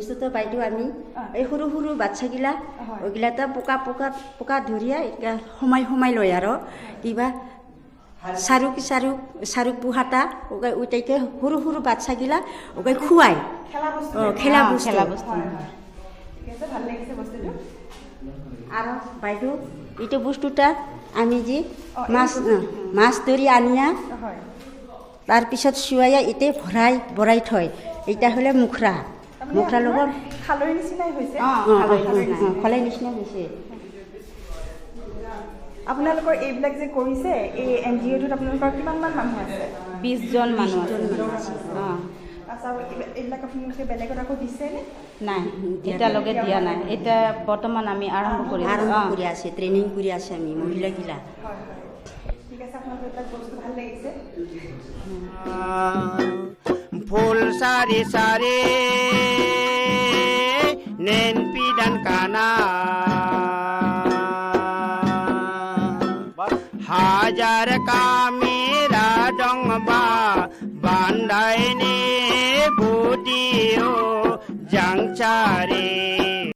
বস্তুটো বাইদেউ আমি এই সৰু সৰু বাচ্চাগিলা ওইগিলা তো পোকা পোকা পোকা ধৰিয়া সোমাই লয় আৰু কিবা চাৰুক বুহাটা ওগাই উইটাইকে সৰু সৰু বাচ্চাগিলা ওগাই খুৱাই খেলা বস্তু ভাল লাগিছে বস্তুটো আৰু বাইদেউ এইটো বস্তুটা আমি যে মাছ ধৰি আনিয়া তাৰপিছত চুৱাইয়া ইতে ভৰাই থয় এইটা হ'লে মুখৰা লগত খালৈৰ নিচিনাই হৈছে খালৈৰ নিচিনা হৈছে আপোনালোকৰ এইবিলাক যে কৰিছে এই NGOটোত আপোনালোকৰ কিমানমান মানুহ আছে 20 জন মানুহ আছে এইবিলাক আপোনালোকে বেলেগত আকৌ দিছেনে নাই এতিয়ালৈকে দিয়া নাই এতিয়া বৰ্তমান আমি আৰম্ভ কৰি আছে ট্ৰেইনিং কৰি আছে আমি মহিলাগিলা ঠিক আছে আপোনালোকৰ এইবিলাক বস্তু ভাল লাগিছে ফুল সারি সারি nen pidan kana hajar kamera dong ba bandai ni budio jang cari